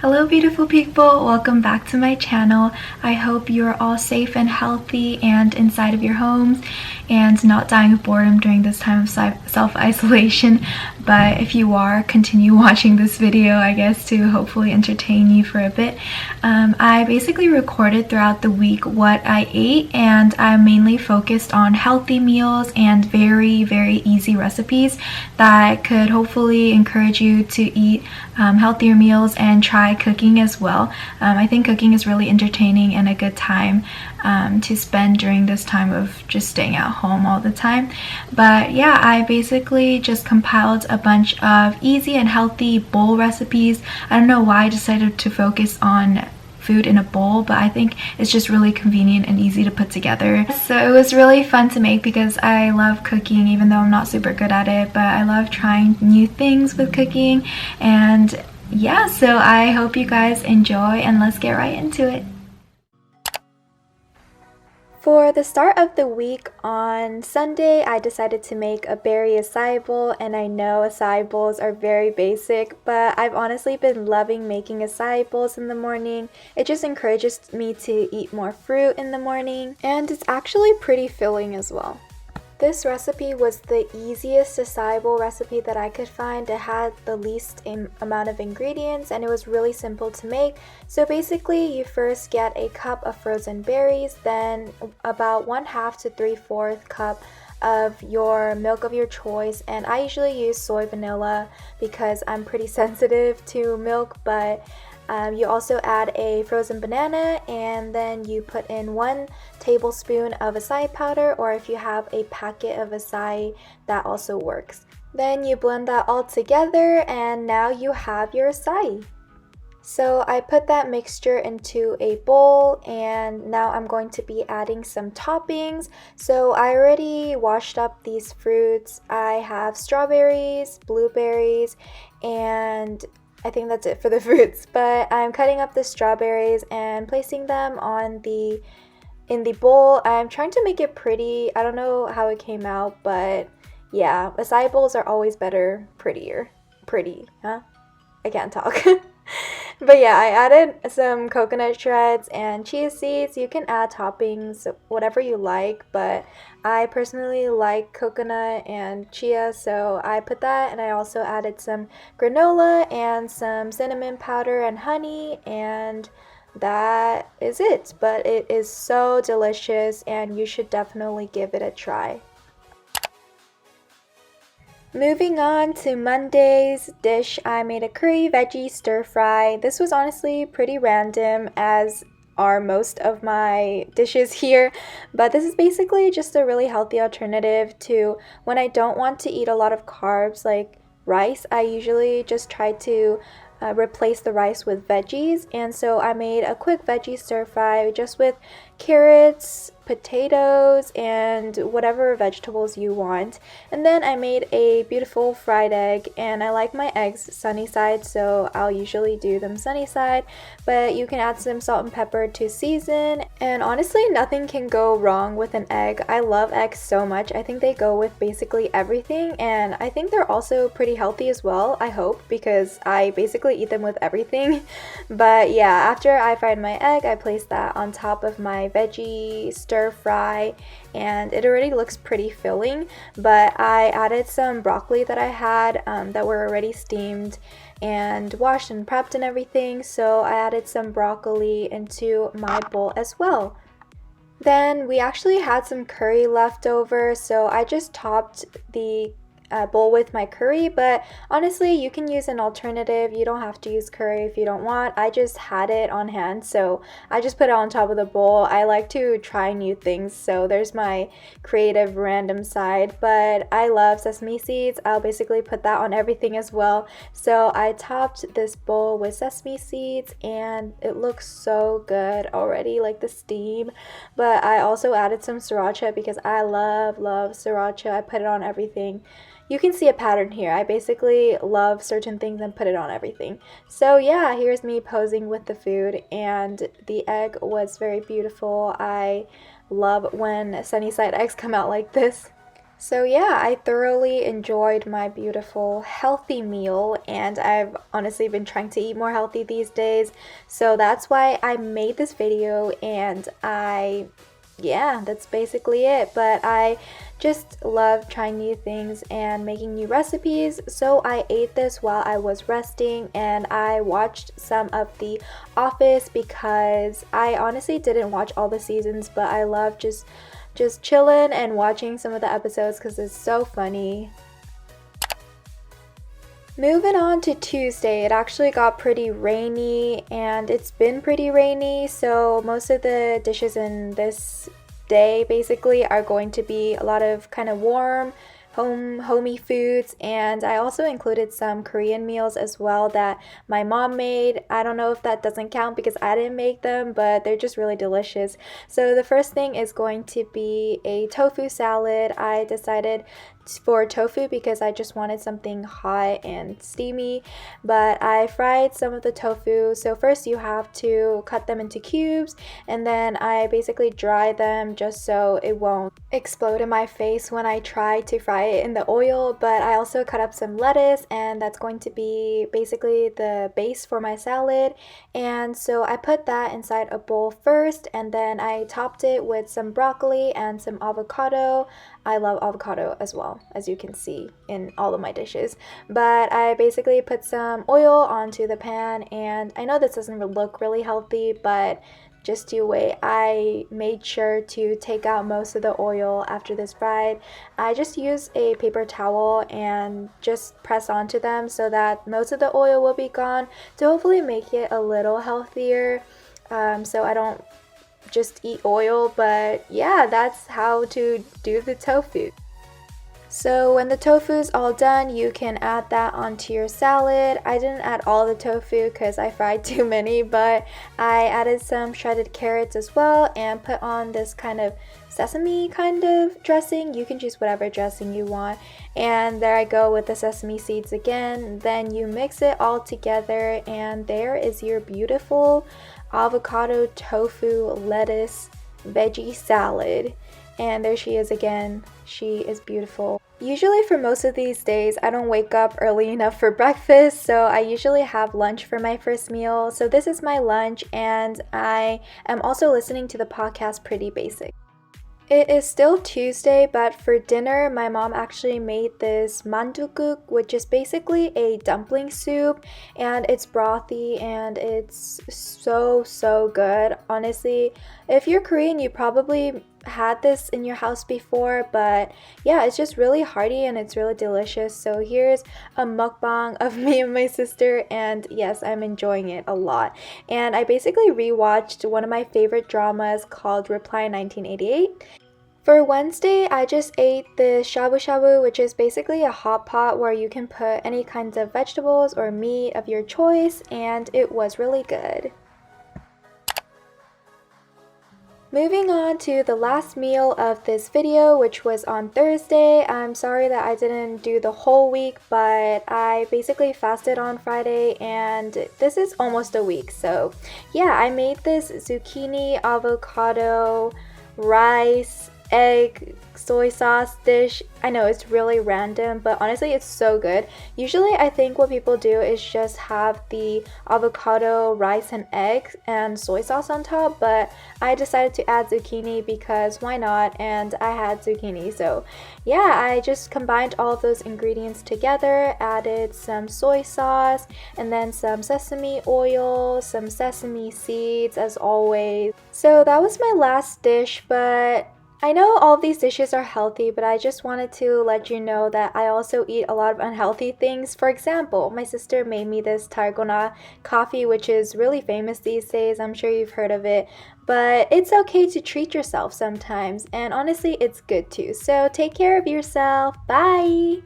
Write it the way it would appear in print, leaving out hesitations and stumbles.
Hello beautiful people, welcome back to my channel. I hope you're all safe and healthy and inside of your homes and not dying of boredom during this time of self-isolation. But if you are, continue watching this video, I guess, to hopefully entertain you for a bit. I basically recorded throughout the week what I ate, and I mainly focused on healthy meals and very easy recipes that could hopefully encourage you to eat healthier meals and try cooking as well. I think cooking is really entertaining and a good time to spend during this time of just staying at home all the time. But yeah, I basically just compiled a bunch of easy and healthy bowl recipes. I don't know why I decided to focus on food in a bowl, but I think it's just really convenient and easy to put together. So it was really fun to make because I love cooking, even though I'm not super good at it, but I love trying new things with cooking. And yeah, so I hope you guys enjoy, and let's get right into it. For the start of the week on Sunday, I decided to make a berry acai bowl, and I know acai bowls are very basic, but I've honestly been loving making acai bowls in the morning. It just encourages me to eat more fruit in the morning, and it's actually pretty filling as well. This recipe was the easiest acai bowl recipe that I could find. It had the least amount of ingredients and it was really simple to make. So basically you first get a cup of frozen berries, then about 1/2 to 3/4 cup of your milk of your choice, and I usually use soy vanilla because I'm pretty sensitive to milk, but you also add a frozen banana, and then you put in 1 tablespoon of acai powder, or if you have a packet of acai, that also works. Then you blend that all together and now you have your acai. So I put that mixture into a bowl, and now I'm going to be adding some toppings. So I already washed up these fruits. I have strawberries, blueberries, and I think that's it for the fruits, but I'm cutting up the strawberries and placing them in the bowl. I'm trying to make it pretty. I don't know how it came out, but yeah, acai bowls are always better, pretty, huh? I can't talk. But yeah, I added some coconut shreds and chia seeds. You can add toppings, whatever you like, but I personally like coconut and chia, so I put that, and I also added some granola and some cinnamon powder and honey, and that is it. But it is so delicious and you should definitely give it a try. Moving on to Monday's dish, I made a curry veggie stir fry. This was honestly pretty random, as are most of my dishes here, but this is basically just a really healthy alternative to when I don't want to eat a lot of carbs like rice. I usually just try to replace the rice with veggies, and so I made a quick veggie stir fry just with carrots, potatoes, and whatever vegetables you want. And then I made a beautiful fried egg, and I like my eggs sunny side, so I'll usually do them sunny side, but you can add some salt and pepper to season. And honestly, nothing can go wrong with an egg. I love eggs so much. I think they go with basically everything, and I think they're also pretty healthy as well, I hope, because I basically eat them with everything. But yeah, after I fried my egg, I placed that on top of my veggie stir fry, and it already looks pretty filling, but I added some broccoli that I had that were already steamed and washed and prepped and everything, so I added some broccoli into my bowl as well. Then we actually had some curry left over, so I just topped the bowl with my curry, but honestly you can use an alternative. You don't have to use curry if you don't want. I just had it on hand, so I just put it on top of the bowl. I like to try new things, so there's my creative random side, but I love sesame seeds. I'll basically put that on everything as well. So I topped this bowl with sesame seeds and it looks so good already, like the steam. But I also added some sriracha because I love sriracha. I put it on everything. You can see a pattern here. I basically love certain things and put it on everything. So yeah, here's me posing with the food, and the egg was very beautiful. I love when sunny side eggs come out like this. So, yeah, I thoroughly enjoyed my beautiful healthy meal, and I've honestly been trying to eat more healthy these days. So, that's why I made this video, and yeah, that's basically it. But I just love trying new things and making new recipes. So, I ate this while I was resting, and I watched some of The Office because I honestly didn't watch all the seasons, but I love just chilling and watching some of the episodes because it's so funny. Moving on to Tuesday, it actually got pretty rainy and it's been pretty rainy, so most of the dishes in this day basically are going to be a lot of kind of warm, homey foods, and I also included some Korean meals as well that my mom made. I don't know if that doesn't count because I didn't make them, but they're just really delicious. So the first thing is going to be a tofu salad. I decided for tofu because I just wanted something hot and steamy, but I fried some of the tofu. So first you have to cut them into cubes, and then I basically dry them just so it won't explode in my face when I try to fry it in the oil. But I also cut up some lettuce, and that's going to be basically the base for my salad. And so I put that inside a bowl first, and then I topped it with some broccoli and some avocado. I love avocado as well, as you can see in all of my dishes. But I basically put some oil onto the pan, and I know this doesn't look really healthy, but just you wait. I made sure to take out most of the oil after this fried. I just use a paper towel and just press onto them so that most of the oil will be gone to hopefully make it a little healthier, so I don't just eat oil. But yeah, that's how to do the tofu. So when the tofu is all done, you can add that onto your salad. I didn't add all the tofu because I fried too many, but I added some shredded carrots as well and put on this kind of sesame kind of dressing. You can choose whatever dressing you want. And there I go with the sesame seeds again. Then you mix it all together, and there is your beautiful avocado, tofu, lettuce, veggie salad. And there she is again. She is beautiful. Usually for most of these days, I don't wake up early enough for breakfast, so I usually have lunch for my first meal. So this is my lunch, and I am also listening to the podcast Pretty Basic. It is still Tuesday, but for dinner, my mom actually made this mandooguk, which is basically a dumpling soup, and it's brothy and it's so good. Honestly, if you're Korean, you probably had this in your house before, but yeah, it's just really hearty and it's really delicious. So here's a mukbang of me and my sister, and yes, I'm enjoying it a lot. And I basically rewatched one of my favorite dramas called Reply 1988. For Wednesday, I just ate the shabu shabu, which is basically a hot pot where you can put any kinds of vegetables or meat of your choice, and it was really good. Moving on to the last meal of this video, which was on Thursday. I'm sorry that I didn't do the whole week, but I basically fasted on Friday, and this is almost a week. So yeah, I made this zucchini, avocado, rice, egg, soy sauce dish. I know it's really random, but honestly it's so good. Usually I think what people do is just have the avocado, rice, and egg and soy sauce on top, but I decided to add zucchini because why not, and I had zucchini. So yeah, I just combined all of those ingredients together, added some soy sauce, and then some sesame oil, some sesame seeds as always. So that was my last dish, but I know all of these dishes are healthy, but I just wanted to let you know that I also eat a lot of unhealthy things. For example, my sister made me this targona coffee, which is really famous these days. I'm sure you've heard of it, but it's okay to treat yourself sometimes, and honestly, it's good too. So take care of yourself. Bye!